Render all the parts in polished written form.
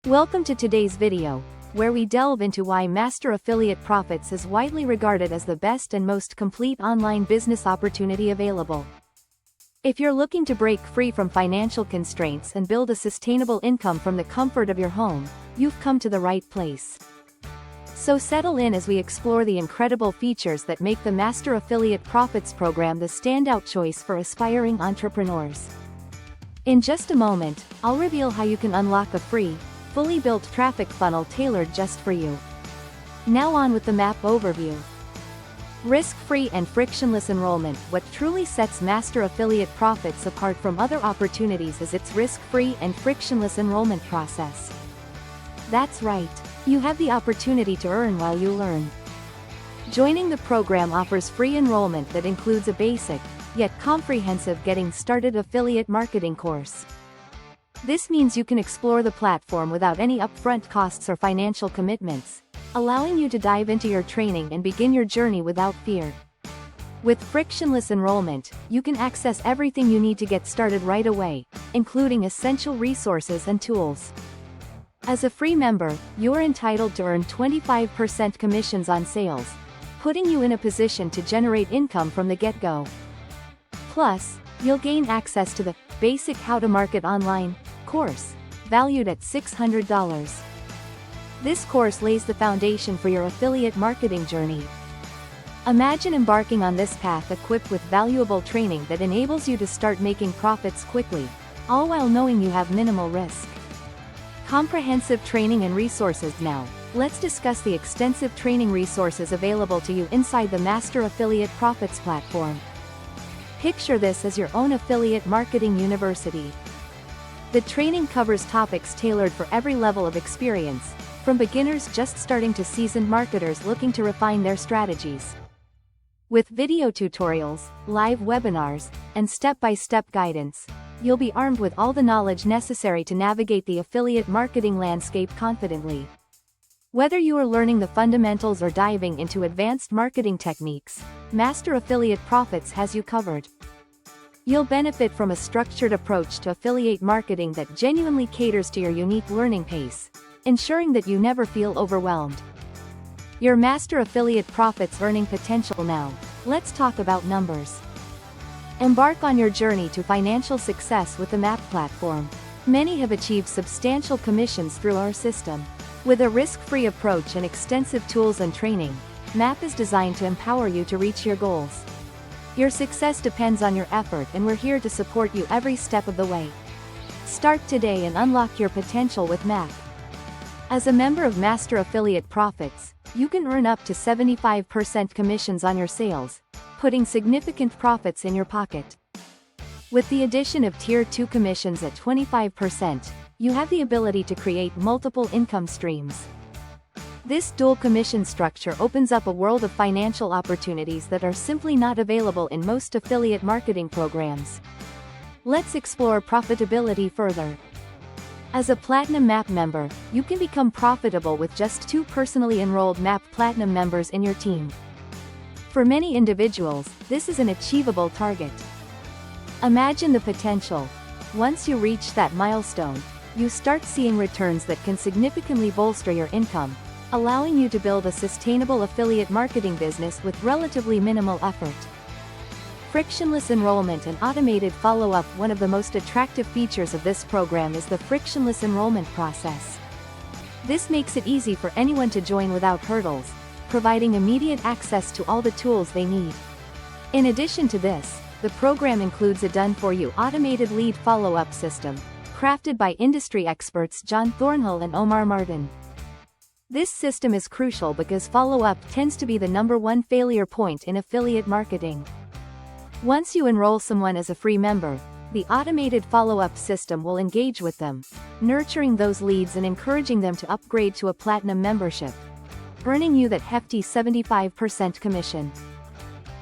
Welcome to today's video, where we delve into why Master Affiliate Profits is widely regarded as the best and most complete online business opportunity available. If you're looking to break free from financial constraints and build a sustainable income from the comfort of your home, you've come to the right place. So settle in as we explore the incredible features that make the Master Affiliate Profits program the standout choice for aspiring entrepreneurs. In just a moment, I'll reveal how you can unlock a free, fully built traffic funnel tailored just for you. Now on with the map overview. Risk-free and frictionless enrollment. What truly sets Master Affiliate Profits apart from other opportunities is its risk-free and frictionless enrollment process. That's right, you have the opportunity to earn while you learn. Joining the program offers free enrollment that includes a basic, yet comprehensive Getting Started Affiliate Marketing course. This means you can explore the platform without any upfront costs or financial commitments, allowing you to dive into your training and begin your journey without fear. With frictionless enrollment, you can access everything you need to get started right away, including essential resources and tools. As a free member, you're entitled to earn 25% commissions on sales, putting you in a position to generate income from the get-go. Plus, you'll gain access to the Basic How to Market Online course, valued at $600. This course lays the foundation for your affiliate marketing journey. Imagine embarking on this path equipped with valuable training that enables you to start making profits quickly, all while knowing you have minimal risk. Comprehensive training and resources. Now, let's discuss the extensive training resources available to you inside the Master Affiliate Profits platform. Picture this as your own affiliate marketing university. The training covers topics tailored for every level of experience, from beginners just starting to seasoned marketers looking to refine their strategies. With video tutorials, live webinars, and step-by-step guidance, you'll be armed with all the knowledge necessary to navigate the affiliate marketing landscape confidently. Whether you are learning the fundamentals or diving into advanced marketing techniques, Master Affiliate Profits has you covered. You'll benefit from a structured approach to affiliate marketing that genuinely caters to your unique learning pace, ensuring that you never feel overwhelmed. Your Master Affiliate Profits earning potential. Now, let's talk about numbers. Embark on your journey to financial success with the MAP platform. Many have achieved substantial commissions through our system. With a risk-free approach and extensive tools and training, MAP is designed to empower you to reach your goals. Your success depends on your effort, and we're here to support you every step of the way. Start today and unlock your potential with MAP. As a member of Master Affiliate Profits, you can earn up to 75% commissions on your sales, putting significant profits in your pocket. With the addition of Tier 2 commissions at 25%, you have the ability to create multiple income streams. This dual commission structure opens up a world of financial opportunities that are simply not available in most affiliate marketing programs. Let's explore profitability further. As a Platinum MAP member, you can become profitable with just 2 personally enrolled MAP Platinum members in your team. For many individuals, this is an achievable target. Imagine the potential. Once you reach that milestone, you start seeing returns that can significantly bolster your income, allowing you to build a sustainable affiliate marketing business with relatively minimal effort. Frictionless enrollment and automated follow-up. One of the most attractive features of this program is the frictionless enrollment process. This makes it easy for anyone to join without hurdles, providing immediate access to all the tools they need. In addition to this, the program includes a done-for-you automated lead follow-up system, crafted by industry experts John Thornhill and Omar Martin. This system is crucial because follow-up tends to be the #1 failure point in affiliate marketing. Once you enroll someone as a free member, the automated follow-up system will engage with them, nurturing those leads and encouraging them to upgrade to a Platinum membership, earning you that hefty 75% commission.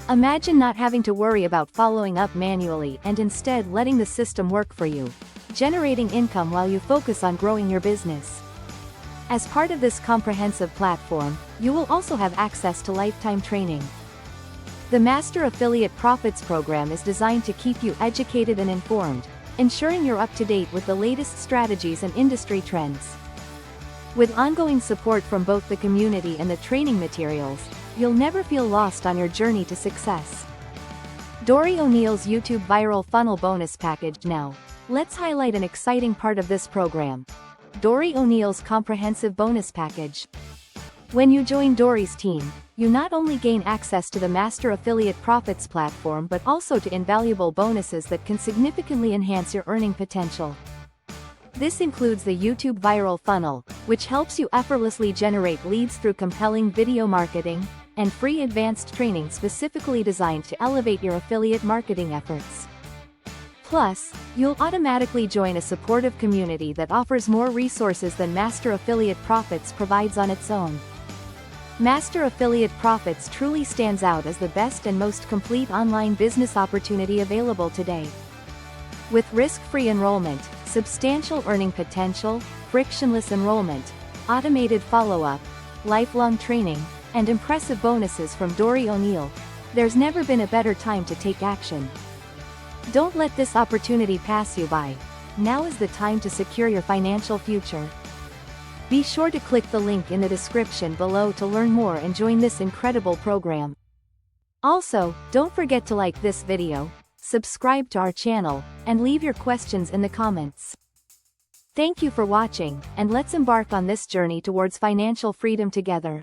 Imagine not having to worry about following up manually and instead letting the system work for you, generating income while you focus on growing your business. As part of this comprehensive platform, you will also have access to lifetime training. The Master Affiliate Profits program is designed to keep you educated and informed, ensuring you're up to date with the latest strategies and industry trends. With ongoing support from both the community and the training materials, you'll never feel lost on your journey to success. Dori O'Neill's YouTube Viral Funnel Bonus Package. Now, let's highlight an exciting part of this program: Dori O'Neill's comprehensive bonus package. When you join Dori's team, you not only gain access to the Master Affiliate Profits platform but also to invaluable bonuses that can significantly enhance your earning potential. This includes the YouTube Viral Funnel, which helps you effortlessly generate leads through compelling video marketing, and free advanced training specifically designed to elevate your affiliate marketing efforts. Plus, you'll automatically join a supportive community that offers more resources than Master Affiliate Profits provides on its own. Master Affiliate Profits truly stands out as the best and most complete online business opportunity available today. With risk-free enrollment, substantial earning potential, frictionless enrollment, automated follow-up, lifelong training, and impressive bonuses from Dori O'Neill, there's never been a better time to take action. Don't let this opportunity pass you by. Now is the time to secure your financial future. Be sure to click the link in the description below to learn more and join this incredible program. Also, don't forget to like this video, subscribe to our channel, and leave your questions in the comments. Thank you for watching, and let's embark on this journey towards financial freedom together.